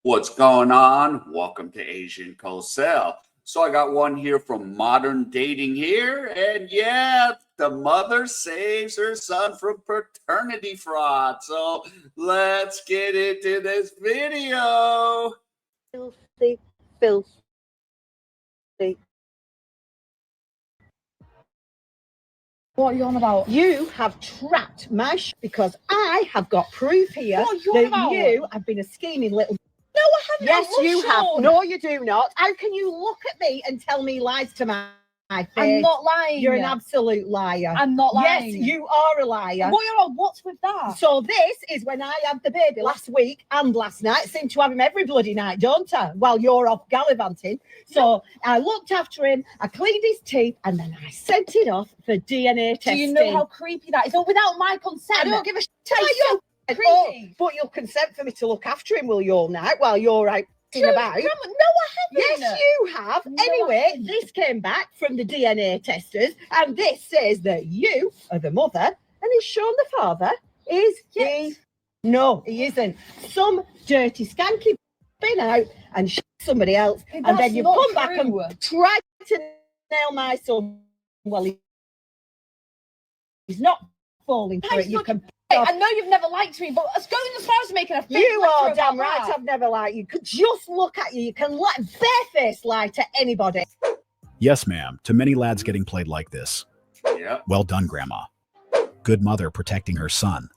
What's going on? Welcome to Asian Cosell. So I got one here from Modern Dating here, and yeah, the mother saves her son from paternity fraud. So let's get into this video. Filthy, filthy. What are you on about? You have trapped my because I have got proof here What are you that on about? you have been a scheming little. No, I haven't. Yes, you have. Sean. No, you do not. How can you look at me and tell me lies to my face? I'm not lying. You're an absolute liar. I'm not lying. Yes, you are a liar. What's with that? So this is when I had the baby last week and last night. Seem to have him every bloody night, don't I? While you're off gallivanting. So I looked after him, I cleaned his teeth, and then I sent it off for DNA testing. Do you know how creepy that is? Oh, without my consent. I don't give a shit. So creepy. But you'll consent for me to look after him, will you, all night while you're out about? No, I haven't. Yes, you have. No, Anyway, this came back from the DNA testers, and this says that you are the mother, and is Sean the father? Is he? No, he isn't. Some dirty skanky been out and shot somebody else, and then you come back and try to nail my son. Well, he's not falling for it. You can. I know you've never liked me, but it's going as far as making a face. You are damn about right. that. I've never liked you. Just look at you. You can barefaced lie to anybody. Yes, ma'am, to many lads getting played like this. Yeah. Well done, Grandma. Good mother protecting her son.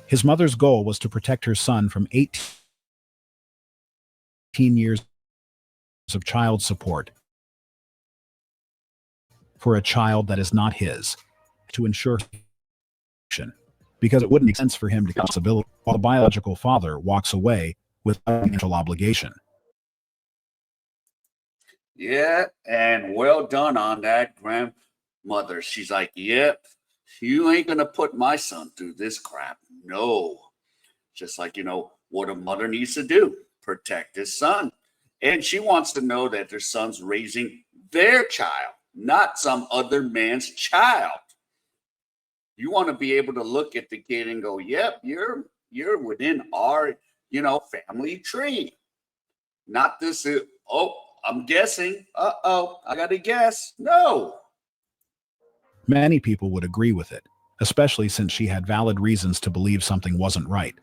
His mother's goal was to protect her son from 18 years of child support for a child that is not his, to ensure because it wouldn't make sense for him to get disability while the biological father walks away with financial obligation. Yeah, and well done on that, grandmother. She's like, yep, you ain't gonna put my son through this crap. No. Just like, what a mother needs to do, protect his son. And she wants to know that their son's raising their child, not some other man's child. You want to be able to look at the kid and go, yep, you're within our, family tree. Not this, I'm guessing. I got to guess. No. Many people would agree with it, especially since she had valid reasons to believe something wasn't right.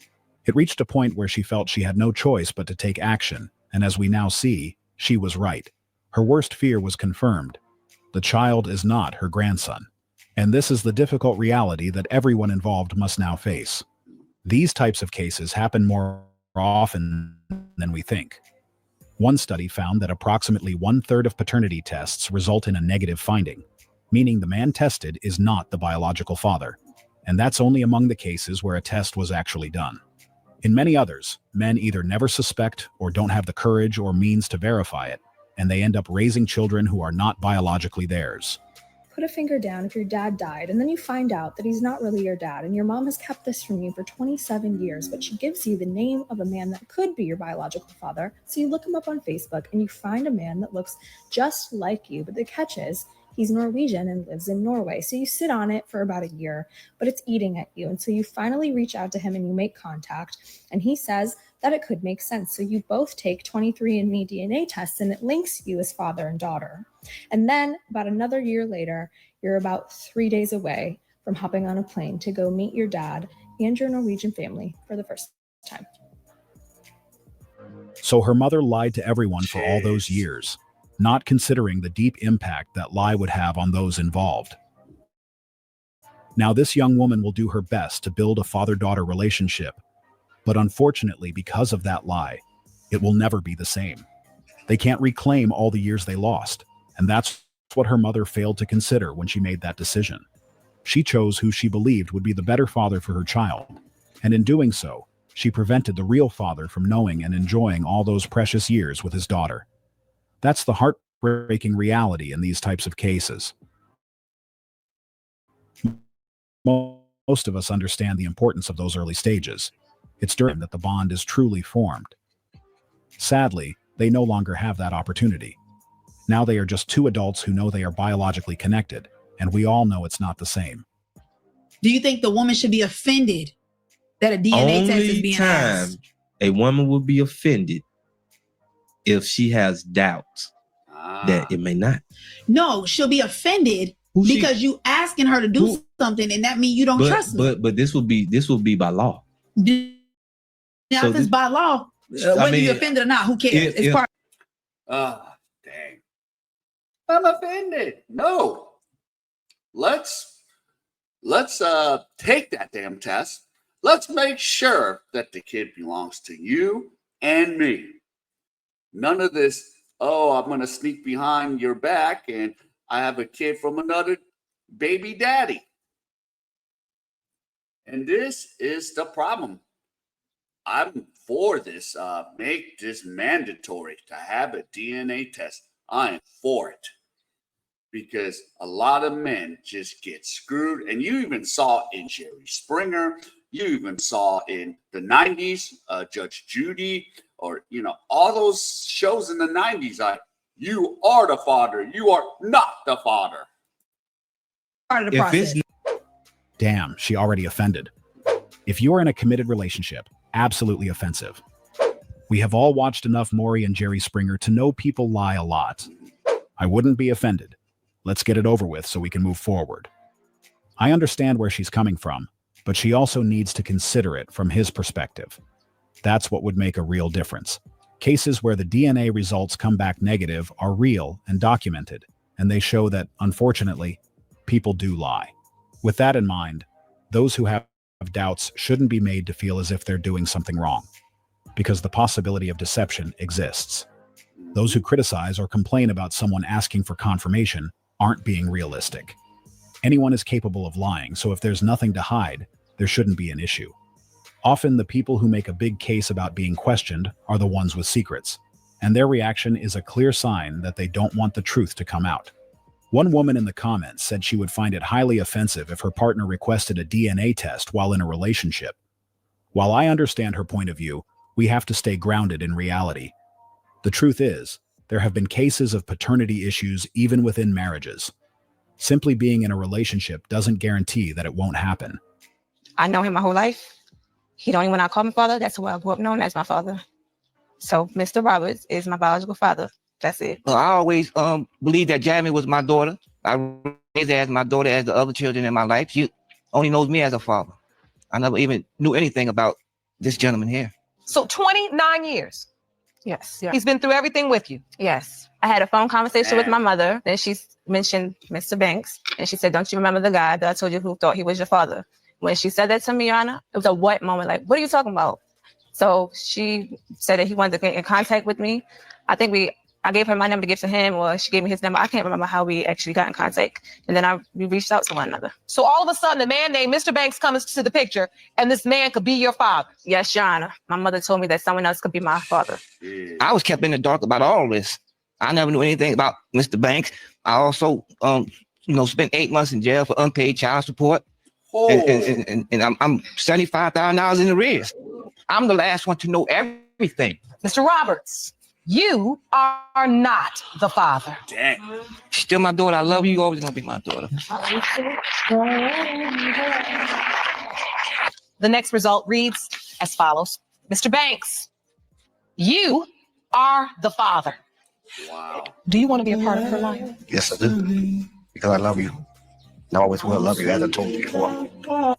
It reached a point where she felt she had no choice but to take action, and as we now see, she was right. Her worst fear was confirmed. The child is not her grandson. And this is the difficult reality that everyone involved must now face. These types of cases happen more often than we think. One study found that approximately 1/3 of paternity tests result in a negative finding, meaning the man tested is not the biological father. And that's only among the cases where a test was actually done. In many others, men either never suspect or don't have the courage or means to verify it, and they end up raising children who are not biologically theirs. Put a finger down if your dad died, and then you find out that he's not really your dad, and your mom has kept this from you for 27 years, but she gives you the name of a man that could be your biological father. So you look him up on Facebook, and you find a man that looks just like you, but the catch is, he's Norwegian and lives in Norway. So you sit on it for about a year, but it's eating at you. And so you finally reach out to him and you make contact, and he says that it could make sense. So you both take 23andMe DNA tests, and it links you as father and daughter. And then about another year later, you're about 3 days away from hopping on a plane to go meet your dad and your Norwegian family for the first time. So her mother lied to everyone for all those years, not considering the deep impact that lie would have on those involved. Now this young woman will do her best to build a father-daughter relationship, but unfortunately, because of that lie, it will never be the same. They can't reclaim all the years they lost. And that's what her mother failed to consider when she made that decision. She chose who she believed would be the better father for her child, and in doing so, she prevented the real father from knowing and enjoying all those precious years with his daughter. That's the heartbreaking reality in these types of cases. Most of us understand the importance of those early stages. It's during that the bond is truly formed. Sadly, they no longer have that opportunity. Now they are just two adults who know they are biologically connected, and we all know it's not the same. Do you think the woman should be offended that a DNA test is being asked? A woman will be offended if she has doubts that it may not. No, she'll be offended because you asking her to do something, and that means you don't trust me. But this will be by law. Now, So if it's by law, whether you're offended or not, who cares? It's part. Dang. I'm offended. No. Let's take that damn test. Let's make sure that the kid belongs to you and me. None of this, oh, I'm going to sneak behind your back and I have a kid from another baby daddy. And this is the problem. I'm for this. Make this mandatory to have a DNA test. I am for it. Because a lot of men just get screwed. And you even saw in Jerry Springer. You even saw in the 90s, Judge Judy, or, all those shows in the 90s. Like, you are the father. You are not the father. Part of the process. Damn, she already offended. If you are in a committed relationship, absolutely offensive. We have all watched enough Maury and Jerry Springer to know people lie a lot. I wouldn't be offended. Let's get it over with so we can move forward. I understand where she's coming from, but she also needs to consider it from his perspective. That's what would make a real difference. Cases where the DNA results come back negative are real and documented, and they show that, unfortunately, people do lie. With that in mind, those who have doubts shouldn't be made to feel as if they're doing something wrong, because the possibility of deception exists. Those who criticize or complain about someone asking for confirmation aren't being realistic. Anyone is capable of lying, so if there's nothing to hide, there shouldn't be an issue. Often the people who make a big case about being questioned are the ones with secrets, and their reaction is a clear sign that they don't want the truth to come out. One woman in the comments said she would find it highly offensive if her partner requested a DNA test while in a relationship. While I understand her point of view, we have to stay grounded in reality. The truth is, there have been cases of paternity issues even within marriages. Simply being in a relationship doesn't guarantee that it won't happen. I know him my whole life. He don't even when I call him father, that's who I grew up known as my father. So Mr. Roberts is my biological father. That's it. Well, I always believed that Jasmine was my daughter. I raised her as my daughter as the other children in my life. She only knows me as a father. I never even knew anything about this gentleman here. So 29 years. Yes. Yeah. He's been through everything with you. Yes. I had a phone conversation with my mother. Then she mentioned Mr. Banks. And she said, don't you remember the guy that I told you who thought he was your father? When she said that to me, Your Honor, it was a what moment? Like, what are you talking about? So she said that he wanted to get in contact with me. I gave her my number to give to him, or she gave me his number. I can't remember how we actually got in contact. And then we reached out to one another. So all of a sudden, a man named Mr. Banks comes to the picture, and this man could be your father. Yes, Your Honor. My mother told me that someone else could be my father. I was kept in the dark about all this. I never knew anything about Mr. Banks. I also, spent 8 months in jail for unpaid child support. Oh. And I'm $75,000 in arrears. I'm the last one to know everything. Mr. Roberts, you are not the father. Dang. She's still my daughter. I love you. You're always going to be my daughter. The next result reads as follows. Mr. Banks, you are the father. Wow. Do you want to be a part of her life? Yes, I do. Because I love you. I always will love you, as I told you before.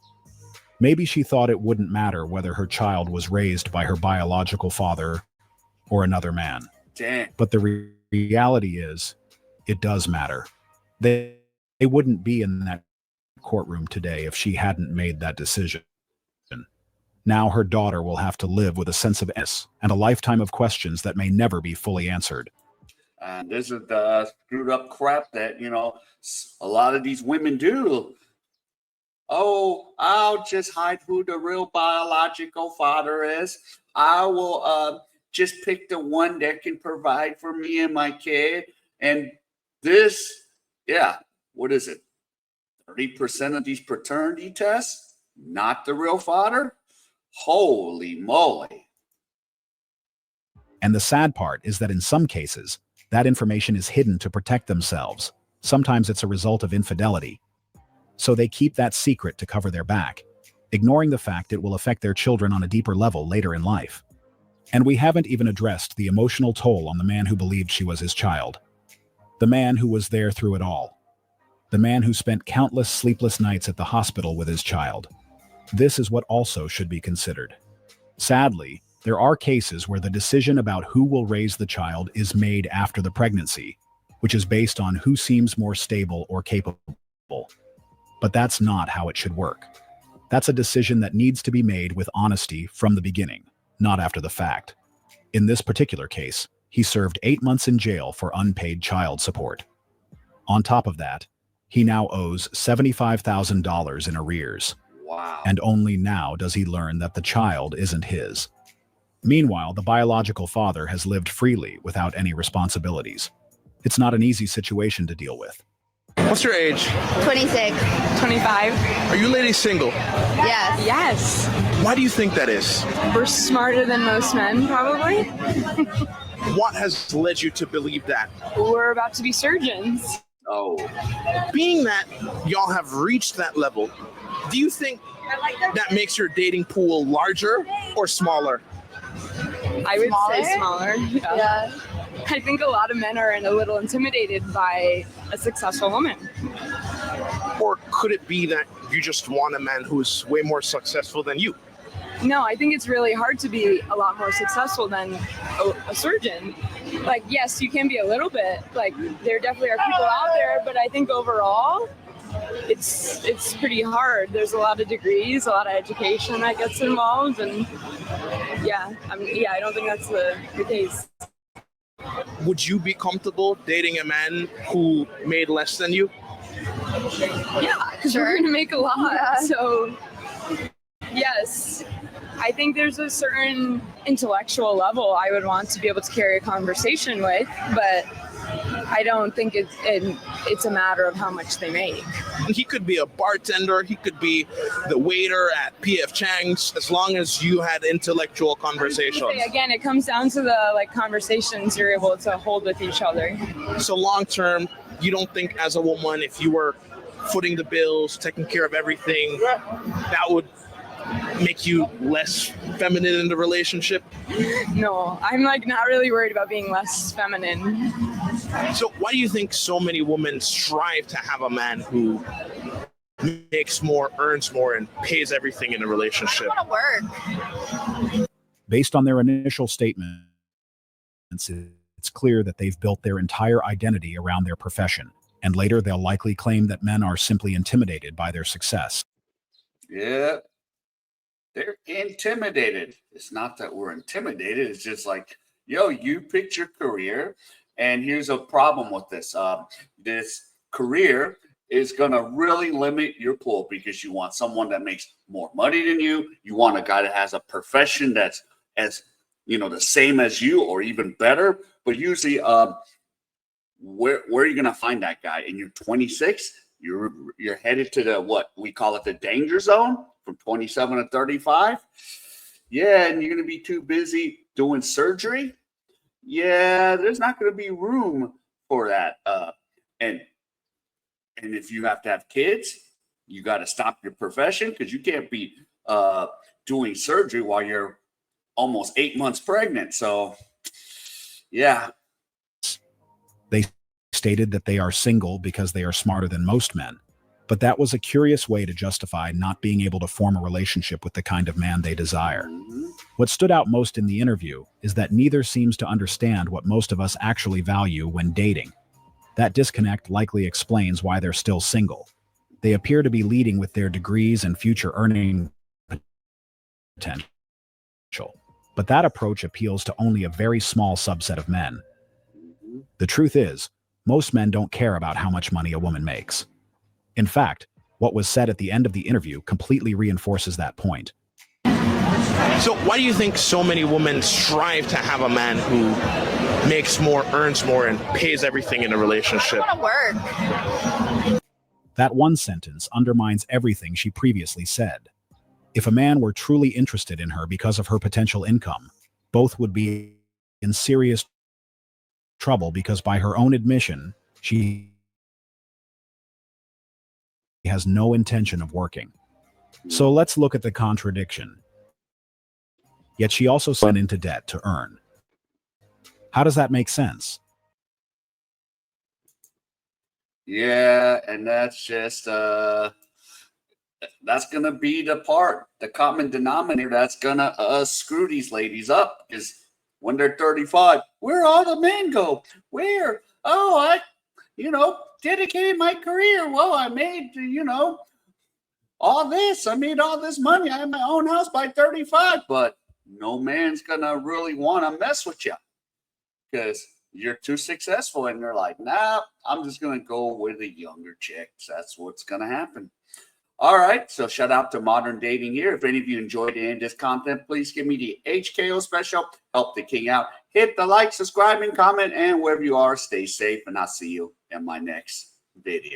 Maybe she thought it wouldn't matter whether her child was raised by her biological father or another man. Damn. But the reality is, it does matter. They wouldn't be in that courtroom today if she hadn't made that decision. Now her daughter will have to live with a sense of innocence and a lifetime of questions that may never be fully answered. And this is the screwed up crap that, a lot of these women do. Oh, I'll just hide who the real biological father is. I will just pick the one that can provide for me and my kid. And this, what is it? 30% of these paternity tests, not the real father? Holy moly. And the sad part is that in some cases, that information is hidden to protect themselves. Sometimes it's a result of infidelity. So they keep that secret to cover their back, ignoring the fact it will affect their children on a deeper level later in life. And we haven't even addressed the emotional toll on the man who believed she was his child. The man who was there through it all. The man who spent countless sleepless nights at the hospital with his child. This is what also should be considered. Sadly, there are cases where the decision about who will raise the child is made after the pregnancy, which is based on who seems more stable or capable. But that's not how it should work. That's a decision that needs to be made with honesty from the beginning, not after the fact. In this particular case, he served 8 months in jail for unpaid child support. On top of that, he now owes $75,000 in arrears. Wow. And only now does he learn that the child isn't his. Meanwhile, the biological father has lived freely without any responsibilities. It's not an easy situation to deal with. What's your age? 26. 25. Are you ladies single? Yes. Yes. Why do you think that is? We're smarter than most men, probably. What has led you to believe that? We're about to be surgeons. Oh. Being that y'all have reached that level, do you think that makes your dating pool larger or smaller? I would say smaller. Yeah. I think a lot of men are a little intimidated by a successful woman. Or could it be that you just want a man who's way more successful than you? No, I think it's really hard to be a lot more successful than a surgeon. Like, yes, you can be a little bit. Like, there definitely are people out there, but I think overall, it's pretty hard. There's a lot of degrees, a lot of education that gets involved, and I don't think that's the case. Would you be comfortable dating a man who made less than you? Yeah, because we're going to make a lot. Yeah. So, yes. I think there's a certain intellectual level I would want to be able to carry a conversation with, but I don't think it's a matter of how much they make. He could be a bartender, he could be the waiter at P.F. Chang's, as long as you had intellectual conversations. Again, it comes down to the conversations you're able to hold with each other. So long term, you don't think as a woman, if you were footing the bills, taking care of everything, that would make you less feminine in the relationship? No, I'm not really worried about being less feminine. So why do you think so many women strive to have a man who makes more, earns more, and pays everything in a relationship? I want to work. Based on their initial statements, it's clear that they've built their entire identity around their profession, and later they'll likely claim that men are simply intimidated by their success. Yeah. They're intimidated. It's not that we're intimidated. It's just like, yo, you picked your career, and here's a problem with this. This career is going to really limit your pool because you want someone that makes more money than you. You want a guy that has a profession that's as, the same as you or even better. But usually, where are you going to find that guy? And you're 26. You're headed to the what we call it the danger zone. From 27 to 35. Yeah, and you're going to be too busy doing surgery. Yeah, there's not going to be room for that. And if you have to have kids, you got to stop your profession because you can't be doing surgery while you're almost 8 months pregnant. So, yeah. They stated that they are single because they are smarter than most men. But that was a curious way to justify not being able to form a relationship with the kind of man they desire. What stood out most in the interview is that neither seems to understand what most of us actually value when dating. That disconnect likely explains why they're still single. They appear to be leading with their degrees and future earning potential. But that approach appeals to only a very small subset of men. The truth is, most men don't care about how much money a woman makes. In fact, what was said at the end of the interview completely reinforces that point. So why do you think so many women strive to have a man who makes more, earns more, and pays everything in a relationship? I want to work. That one sentence undermines everything she previously said. If a man were truly interested in her because of her potential income, both would be in serious trouble because by her own admission, she has no intention of working. So let's look at the contradiction. Yet she also went into debt to earn. How does that make sense? Yeah, and that's just that's gonna be the common denominator that's gonna screw these ladies up, is when they're 35, where all the men go? Where? Oh, I dedicated my career. Well, I made, all this. I made all this money. I had my own house by 35, but no man's gonna really want to mess with you because you're too successful, and they're like, nah, I'm just gonna go with a younger chick. That's what's gonna happen. All right, so shout out to Modern Dating here. If any of you enjoyed any of this content, please give me the HKO special. Help the king out. Hit the like, subscribe, and comment, and wherever you are, stay safe, and I'll see you in my next video.